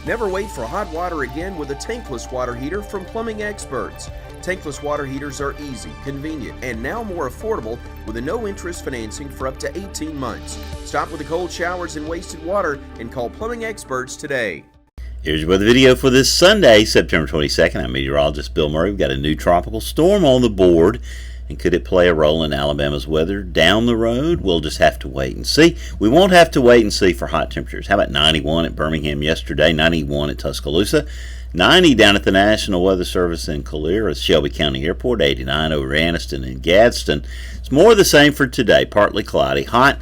Never wait for hot water again with a tankless water heater from Plumbing Experts. Tankless water heaters are easy, convenient, and now more affordable with a no-interest financing for up to 18 months. Stop with the cold showers and wasted water and call Plumbing Experts today. Here's your weather video for this Sunday, September 22nd. I'm meteorologist Bill Murray. We've got a new tropical storm on the board. And could it play a role in Alabama's weather down the road? We'll just have to wait and see. We won't have to wait and see for hot temperatures. How about 91 at Birmingham yesterday, 91 at Tuscaloosa, 90 down at the National Weather Service in Calera at Shelby County Airport, 89 over Anniston and Gadsden. It's more of the same for today, partly cloudy, hot,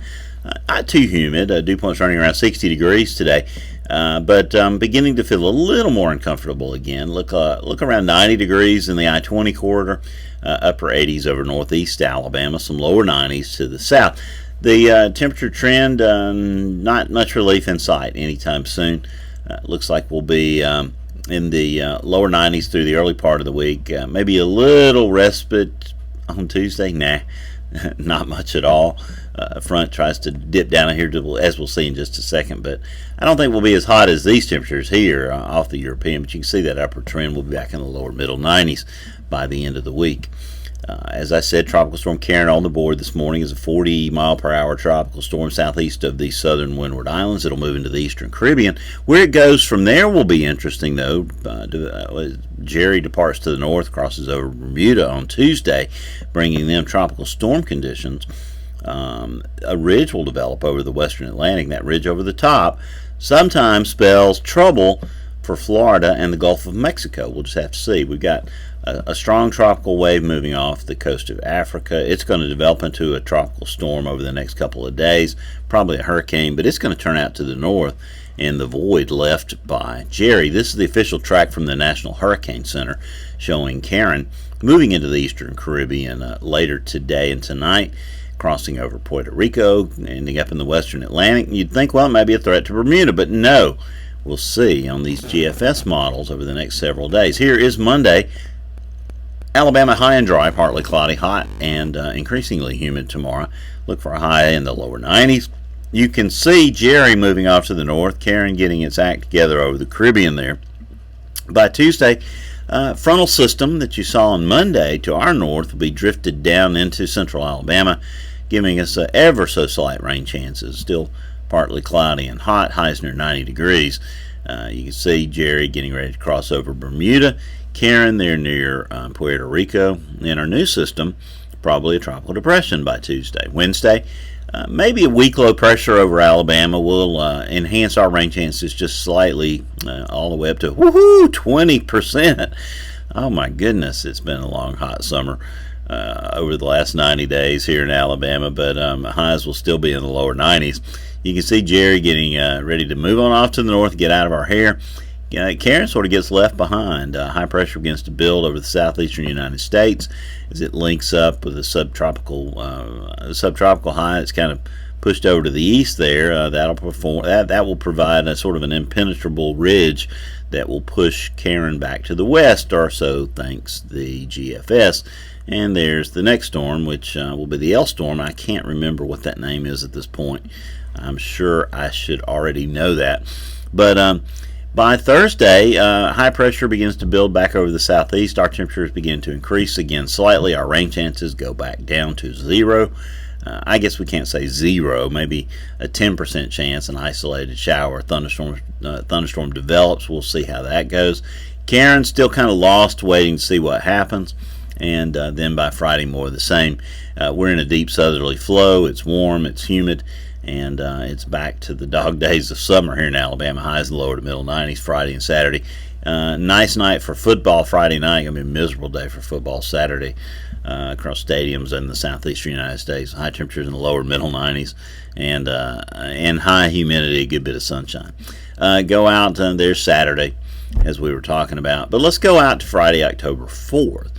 not too humid. Dew point's running around 60 degrees today. But beginning to feel a little more uncomfortable again. Look around 90 degrees in the I-20 corridor, upper 80s over northeast Alabama, some lower 90s to the south. The temperature trend, not much relief in sight anytime soon. Looks like we'll be in the lower 90s through the early part of the week. Maybe a little respite on Tuesday. Nah, not much at all. Front tries to dip down here, as we'll see in just a second, but I don't think we'll be as hot as these temperatures here off the European, but you can see that upper trend will be back in the lower middle 90s by the end of the week. As I said, Tropical Storm Karen on the board this morning is a 40-mile-per-hour tropical storm southeast of the southern Windward Islands. It'll move into the eastern Caribbean. Where it goes from there will be interesting, though. Jerry departs to the north, crosses over Bermuda on Tuesday, bringing them tropical storm conditions. A ridge will develop over the western Atlantic. That ridge over the top sometimes spells trouble for Florida and the Gulf of Mexico. We'll just have to see. We've got a strong tropical wave moving off the coast of Africa. It's going to develop into a tropical storm over the next couple of days, probably a hurricane, but it's going to turn out to the north in the void left by Jerry. This is the official track from the National Hurricane Center showing Karen moving into the eastern Caribbean later today and tonight, crossing over Puerto Rico, ending up in the western Atlantic. You'd think, well, it may be a threat to Bermuda, but no. We'll see on these GFS models over the next several days. Here is Monday. Alabama high and dry, partly cloudy, hot, and increasingly humid tomorrow. Look for a high in the lower 90s. You can see Jerry moving off to the north, Karen getting its act together over the Caribbean there. By Tuesday, frontal system that you saw on Monday to our north will be drifted down into central Alabama, giving us ever so slight rain chances. Still partly cloudy and hot, highs near 90 degrees. You can see Jerry getting ready to cross over Bermuda. Karen, they're near Puerto Rico. In our new system, probably a tropical depression by Tuesday. Wednesday, maybe a weak low pressure over Alabama will enhance our rain chances just slightly, all the way up to 20%. Oh my goodness, it's been a long hot summer over the last 90 days here in Alabama, but highs will still be in the lower 90s. You can see Jerry getting ready to move on off to the north, get out of our hair. Karen sort of gets left behind. High pressure begins to build over the southeastern United States as it links up with a subtropical high. It's kind of pushed over to the east there. That will provide a sort of an impenetrable ridge that will push Karen back to the west, or so thinks the GFS. And there's the next storm, which will be the L storm. I can't remember what that name is at this point. I'm sure I should already know that. But by Thursday, high pressure begins to build back over the southeast. Our temperatures begin to increase again slightly. Our rain chances go back down to 0. I guess we can't say 0. Maybe a 10% chance an isolated shower or thunderstorm develops. We'll see how that goes. Karen's still kind of lost, waiting to see what happens. And then by Friday, more of the same. We're in a deep southerly flow. It's warm. It's humid. And it's back to the dog days of summer here in Alabama. Highs in the lower to middle 90s Friday and Saturday. Nice night for football Friday night. Going to be a miserable day for football Saturday across stadiums in the southeastern United States. High temperatures in the lower middle 90s and high humidity, a good bit of sunshine. Go out there's Saturday, as we were talking about. But let's go out to Friday, October 4th.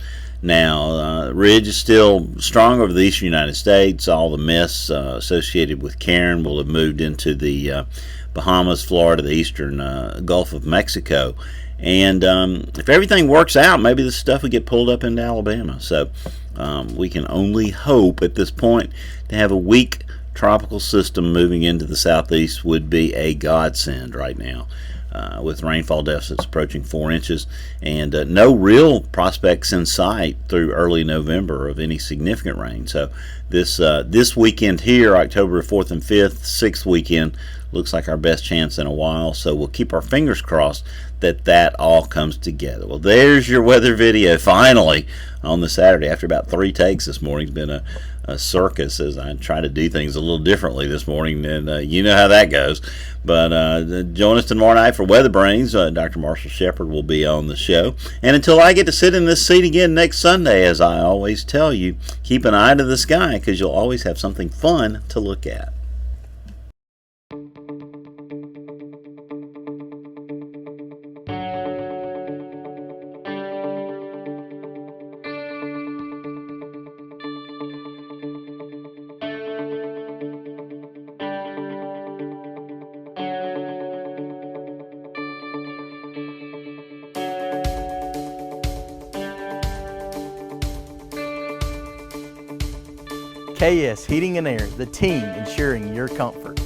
Now, ridge is still strong over the eastern United States. All the mist associated with Karen will have moved into the Bahamas, Florida, the eastern Gulf of Mexico. And if everything works out, maybe this stuff would get pulled up into Alabama. So we can only hope at this point to have a weak tropical system moving into the southeast would be a godsend right now. with rainfall deficits approaching 4 inches, and no real prospects in sight through early November of any significant rain. So this weekend here, October 4th and 5th, 6th weekend, looks like our best chance in a while. So we'll keep our fingers crossed that all comes together. Well, there's your weather video finally on the Saturday. After about 3 takes this morning, it's been a circus as I try to do things a little differently this morning, and you know how that goes. But join us tomorrow night for Weather Brains. Dr. Marshall Shepard will be on the show. And until I get to sit in this seat again next Sunday, as I always tell you, keep an eye to the sky because you'll always have something fun to look at. KS Heating and Air, the team ensuring your comfort.